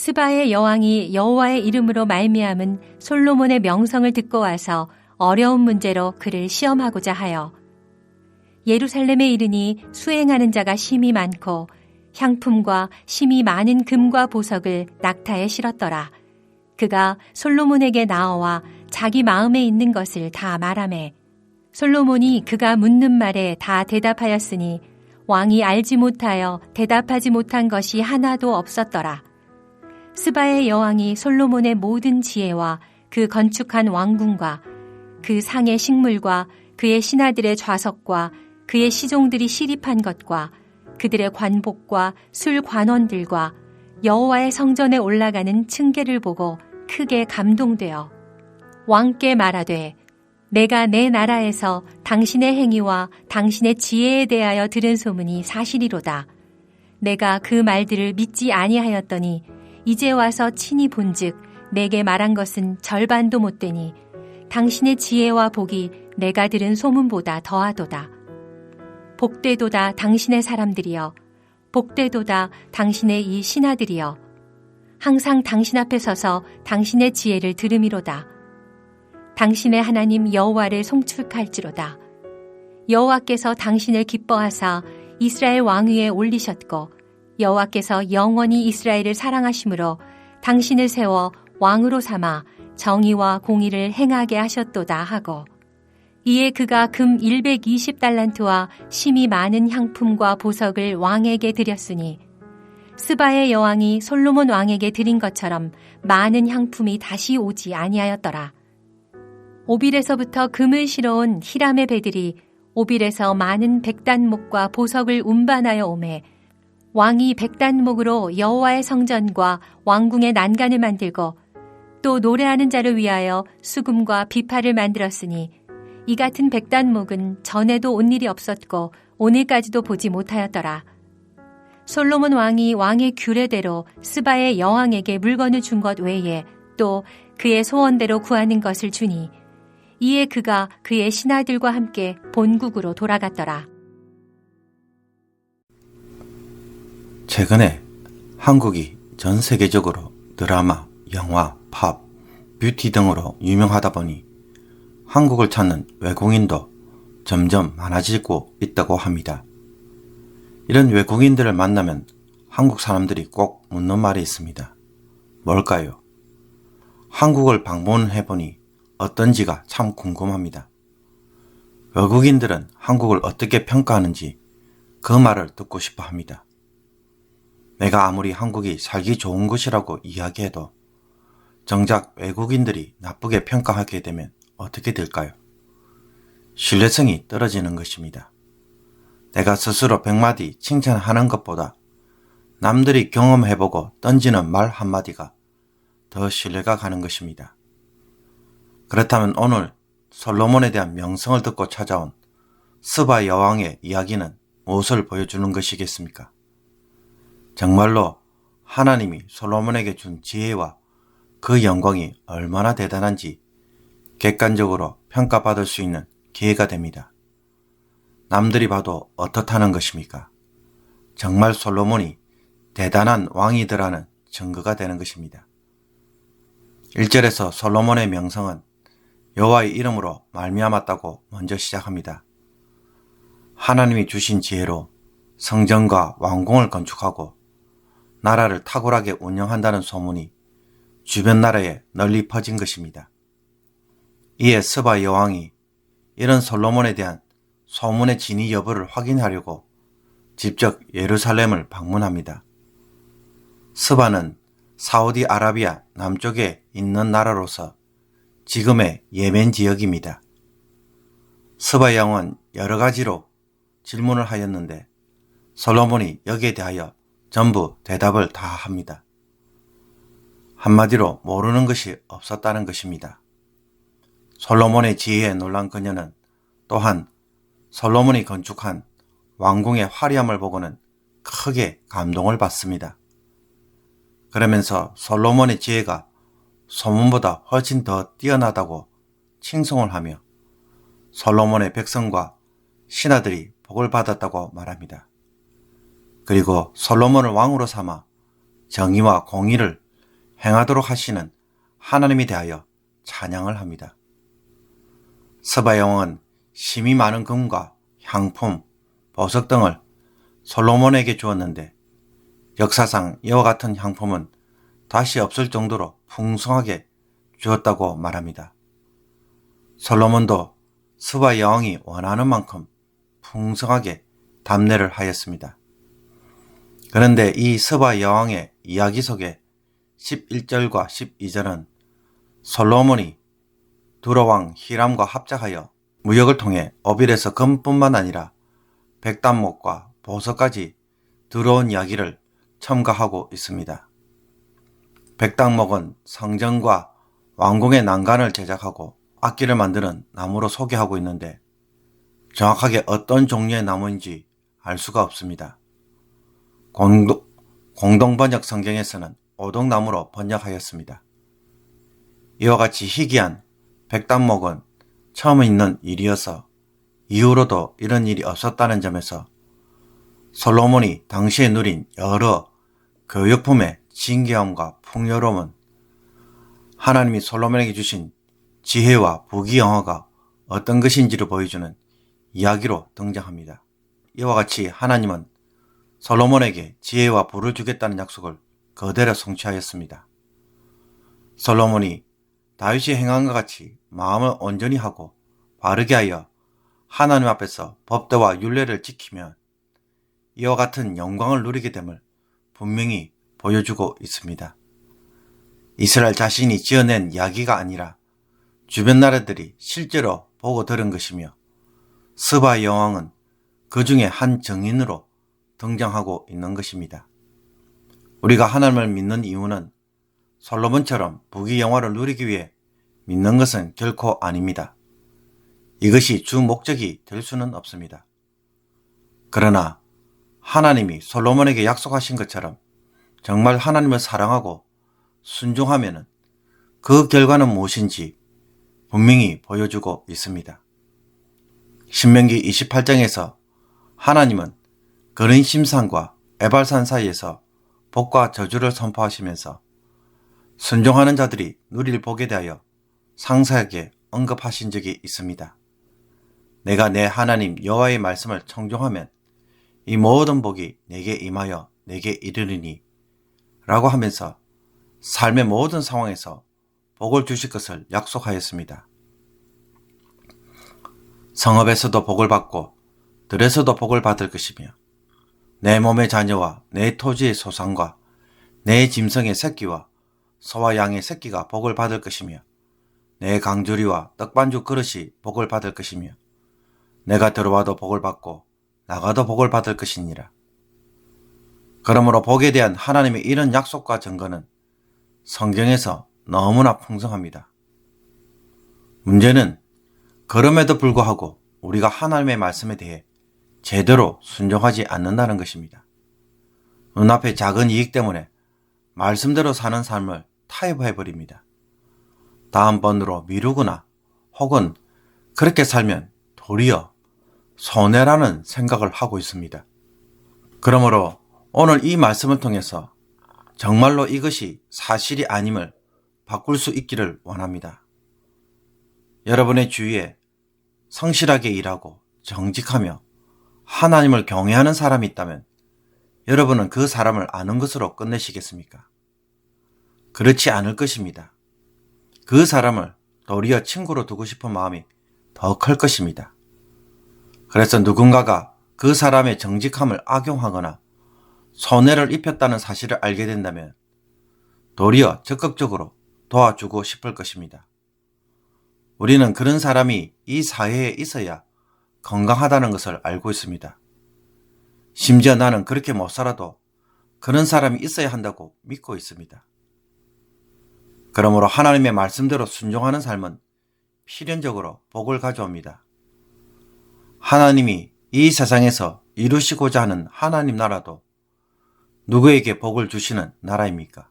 스바의 여왕이 여호와의 이름으로 말미암은 솔로몬의 명성을 듣고 와서 어려운 문제로 그를 시험하고자 하여 예루살렘에 이르니 수행하는 자가 심히 많고 향품과 심히 많은 금과 보석을 낙타에 실었더라. 그가 솔로몬에게 나아와 자기 마음에 있는 것을 다 말하매 솔로몬이 그가 묻는 말에 다 대답하였으니 왕이 알지 못하여 대답하지 못한 것이 하나도 없었더라. 스바의 여왕이 솔로몬의 모든 지혜와 그 건축한 왕궁과 그 상의 식물과 그의 신하들의 좌석과 그의 시종들이 시립한 것과 그들의 관복과 술 관원들과 여호와의 성전에 올라가는 층계를 보고 크게 감동되어 왕께 말하되 내가 내 나라에서 당신의 행위와 당신의 지혜에 대하여 들은 소문이 사실이로다. 내가 그 말들을 믿지 아니하였더니 이제 와서 친히 본즉 내게 말한 것은 절반도 못 되니 당신의 지혜와 복이 내가 들은 소문보다 더하도다. 복되도다 당신의 사람들이여, 복되도다 당신의 이 신하들이여, 항상 당신 앞에 서서 당신의 지혜를 들음이로다. 당신의 하나님 여호와를 송축할지로다. 여호와께서 당신을 기뻐하사 이스라엘 왕위에 올리셨고 여호와께서 영원히 이스라엘을 사랑하심으로 당신을 세워 왕으로 삼아 정의와 공의를 행하게 하셨도다 하고 이에 그가 금 120달란트와 심히 많은 향품과 보석을 왕에게 드렸으니 스바의 여왕이 솔로몬 왕에게 드린 것처럼 많은 향품이 다시 오지 아니하였더라. 오빌에서부터 금을 실어온 히람의 배들이 오빌에서 많은 백단목과 보석을 운반하여 오매 왕이 백단목으로 여호와의 성전과 왕궁의 난간을 만들고 또 노래하는 자를 위하여 수금과 비파를 만들었으니 이 같은 백단목은 전에도 온 일이 없었고 오늘까지도 보지 못하였더라. 솔로몬 왕이 왕의 규례대로 스바의 여왕에게 물건을 준 것 외에 또 그의 소원대로 구하는 것을 주니 이에 그가 그의 신하들과 함께 본국으로 돌아갔더라. 최근에 한국이 전 세계적으로 드라마, 영화, 팝, 뷰티 등으로 유명하다 보니 한국을 찾는 외국인도 점점 많아지고 있다고 합니다. 이런 외국인들을 만나면 한국 사람들이 꼭 묻는 말이 있습니다. 뭘까요? 한국을 방문해보니 어떤지가 참 궁금합니다. 외국인들은 한국을 어떻게 평가하는지 그 말을 듣고 싶어 합니다. 내가 아무리 한국이 살기 좋은 곳이라고 이야기해도 정작 외국인들이 나쁘게 평가하게 되면 어떻게 될까요? 신뢰성이 떨어지는 것입니다. 내가 스스로 100마디 칭찬하는 것보다 남들이 경험해보고 던지는 말 한마디가 더 신뢰가 가는 것입니다. 그렇다면 오늘 솔로몬에 대한 명성을 듣고 찾아온 스바 여왕의 이야기는 무엇을 보여주는 것이겠습니까? 정말로 하나님이 솔로몬에게 준 지혜와 그 영광이 얼마나 대단한지 객관적으로 평가받을 수 있는 기회가 됩니다. 남들이 봐도 어떻다는 것입니까? 정말 솔로몬이 대단한 왕이더라는 증거가 되는 것입니다. 1절에서 솔로몬의 명성은 여호와의 이름으로 말미암았다고 먼저 시작합니다. 하나님이 주신 지혜로 성전과 왕궁을 건축하고 나라를 탁월하게 운영한다는 소문이 주변 나라에 널리 퍼진 것입니다. 이에 스바 여왕이 이런 솔로몬에 대한 소문의 진위 여부를 확인하려고 직접 예루살렘을 방문합니다. 스바는 사우디아라비아 남쪽에 있는 나라로서 지금의 예멘 지역입니다. 스바 여왕은 여러 가지로 질문을 하였는데 솔로몬이 여기에 대하여 전부 대답을 다 합니다. 한마디로 모르는 것이 없었다는 것입니다. 솔로몬의 지혜에 놀란 그녀는 또한 솔로몬이 건축한 왕궁의 화려함을 보고는 크게 감동을 받습니다. 그러면서 솔로몬의 지혜가 소문보다 훨씬 더 뛰어나다고 칭송을 하며 솔로몬의 백성과 신하들이 복을 받았다고 말합니다. 그리고 솔로몬을 왕으로 삼아 정의와 공의를 행하도록 하시는 하나님에 대하여 찬양을 합니다. 스바 여왕은 심이 많은 금과 향품, 보석 등을 솔로몬에게 주었는데 역사상 이와 같은 향품은 다시 없을 정도로 풍성하게 주었다고 말합니다. 솔로몬도 스바 여왕이 원하는 만큼 풍성하게 답례를 하였습니다. 그런데 이 스바 여왕의 이야기 속에 11절과 12절은 솔로몬이 두로왕 히람과 합작하여 무역을 통해 오빌에서 금뿐만 아니라 백단목과 보석까지 들어온 이야기를 첨가하고 있습니다. 백단목은 성전과 왕궁의 난간을 제작하고 악기를 만드는 나무로 소개하고 있는데 정확하게 어떤 종류의 나무인지 알 수가 없습니다. 공동번역 성경에서는 오동나무로 번역하였습니다. 이와 같이 희귀한 백단목은 처음 있는 일이어서 이후로도 이런 일이 없었다는 점에서 솔로몬이 당시에 누린 여러 교육품의 진귀함과 풍요로움은 하나님이 솔로몬에게 주신 지혜와 부귀영화가 어떤 것인지를 보여주는 이야기로 등장합니다. 이와 같이 하나님은 솔로몬에게 지혜와 부를 주겠다는 약속을 그대로 성취하였습니다. 솔로몬이 다윗이 행한과 같이 마음을 온전히 하고 바르게 하여 하나님 앞에서 법도와 율례를 지키면 이와 같은 영광을 누리게 됨을 분명히 보여주고 있습니다. 이스라엘 자신이 지어낸 이야기가 아니라 주변 나라들이 실제로 보고 들은 것이며 스바 여왕은 그 중에 한 증인으로 등장하고 있는 것입니다. 우리가 하나님을 믿는 이유는 솔로몬처럼 부귀영화를 누리기 위해 믿는 것은 결코 아닙니다. 이것이 주 목적이 될 수는 없습니다. 그러나 하나님이 솔로몬에게 약속하신 것처럼 정말 하나님을 사랑하고 순종하면 그 결과는 무엇인지 분명히 보여주고 있습니다. 신명기 28장에서 하나님은 그린심산과 에발산 사이에서 복과 저주를 선포하시면서 순종하는 자들이 누릴 복에 대하여 상세하게 언급하신 적이 있습니다. 내가 내 하나님 여호와의 말씀을 청종하면 이 모든 복이 내게 임하여 내게 이르리니 라고 하면서 삶의 모든 상황에서 복을 주실 것을 약속하였습니다. 성읍에서도 복을 받고 들에서도 복을 받을 것이며 내 몸의 자녀와 내 토지의 소산과 내 짐승의 새끼와 소와 양의 새끼가 복을 받을 것이며 내 강주리와 떡반죽 그릇이 복을 받을 것이며 내가 들어와도 복을 받고 나가도 복을 받을 것이니라. 그러므로 복에 대한 하나님의 이런 약속과 증거는 성경에서 너무나 풍성합니다. 문제는 그럼에도 불구하고 우리가 하나님의 말씀에 대해 제대로 순종하지 않는다는 것입니다. 눈앞의 작은 이익 때문에 말씀대로 사는 삶을 타협해버립니다. 다음번으로 미루거나 혹은 그렇게 살면 도리어 손해라는 생각을 하고 있습니다. 그러므로 오늘 이 말씀을 통해서 정말로 이것이 사실이 아님을 바꿀 수 있기를 원합니다. 여러분의 주위에 성실하게 일하고 정직하며 하나님을 경외하는 사람이 있다면 여러분은 그 사람을 아는 것으로 끝내시겠습니까? 그렇지 않을 것입니다. 그 사람을 도리어 친구로 두고 싶은 마음이 더 클 것입니다. 그래서 누군가가 그 사람의 정직함을 악용하거나 손해를 입혔다는 사실을 알게 된다면 도리어 적극적으로 도와주고 싶을 것입니다. 우리는 그런 사람이 이 사회에 있어야 건강하다는 것을 알고 있습니다. 심지어 나는 그렇게 못 살아도 그런 사람이 있어야 한다고 믿고 있습니다. 그러므로 하나님의 말씀대로 순종하는 삶은 필연적으로 복을 가져옵니다. 하나님이 이 세상에서 이루시고자 하는 하나님 나라도 누구에게 복을 주시는 나라입니까?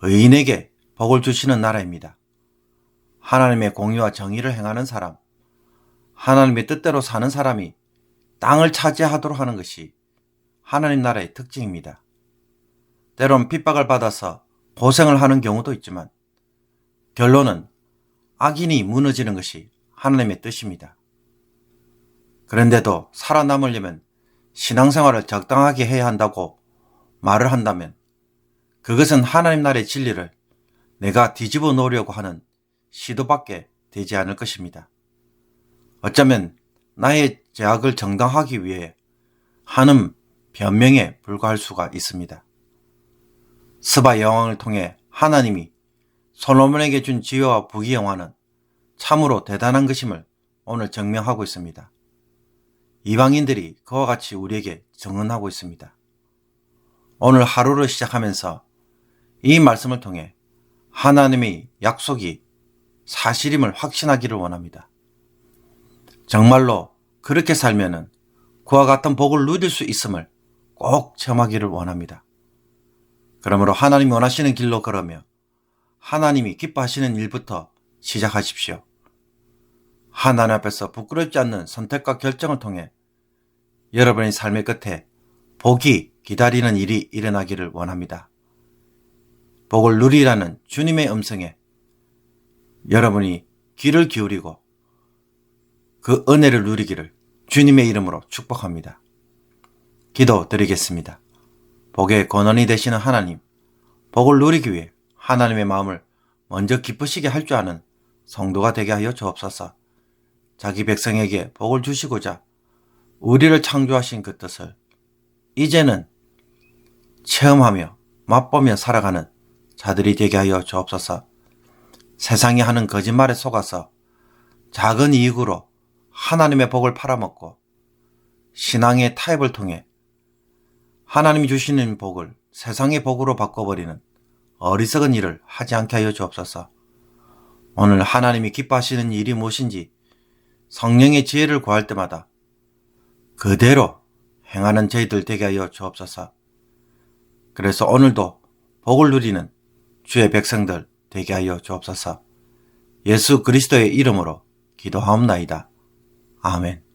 의인에게 복을 주시는 나라입니다. 하나님의 공의와 정의를 행하는 사람, 하나님의 뜻대로 사는 사람이 땅을 차지하도록 하는 것이 하나님 나라의 특징입니다. 때론 핍박을 받아서 고생을 하는 경우도 있지만 결론은 악인이 무너지는 것이 하나님의 뜻입니다. 그런데도 살아남으려면 신앙생활을 적당하게 해야 한다고 말을 한다면 그것은 하나님 나라의 진리를 내가 뒤집어 놓으려고 하는 시도밖에 되지 않을 것입니다. 어쩌면 나의 죄악을 정당하기 위해 하는 변명에 불과할 수가 있습니다. 스바 여왕을 통해 하나님이 솔로몬에게 준 지혜와 부귀영화는 참으로 대단한 것임을 오늘 증명하고 있습니다. 이방인들이 그와 같이 우리에게 증언하고 있습니다. 오늘 하루를 시작하면서 이 말씀을 통해 하나님의 약속이 사실임을 확신하기를 원합니다. 정말로 그렇게 살면은 그와 같은 복을 누릴 수 있음을 꼭 체험하기를 원합니다. 그러므로 하나님이 원하시는 길로 걸으며 하나님이 기뻐하시는 일부터 시작하십시오. 하나님 앞에서 부끄럽지 않는 선택과 결정을 통해 여러분의 삶의 끝에 복이 기다리는 일이 일어나기를 원합니다. 복을 누리라는 주님의 음성에 여러분이 귀를 기울이고 그 은혜를 누리기를 주님의 이름으로 축복합니다. 기도드리겠습니다. 복의 권원이 되시는 하나님, 복을 누리기 위해 하나님의 마음을 먼저 기쁘시게 할 줄 아는 성도가 되게 하여 주옵소서. 자기 백성에게 복을 주시고자 우리를 창조하신 그 뜻을 이제는 체험하며 맛보며 살아가는 자들이 되게 하여 주옵소서. 세상이 하는 거짓말에 속아서 작은 이익으로 하나님의 복을 팔아먹고 신앙의 타협을 통해 하나님이 주시는 복을 세상의 복으로 바꿔버리는 어리석은 일을 하지 않게 하여 주옵소서. 오늘 하나님이 기뻐하시는 일이 무엇인지 성령의 지혜를 구할 때마다 그대로 행하는 저희들 되게 하여 주옵소서. 그래서 오늘도 복을 누리는 주의 백성들 되게 하여 주옵소서. 예수 그리스도의 이름으로 기도하옵나이다. 아멘.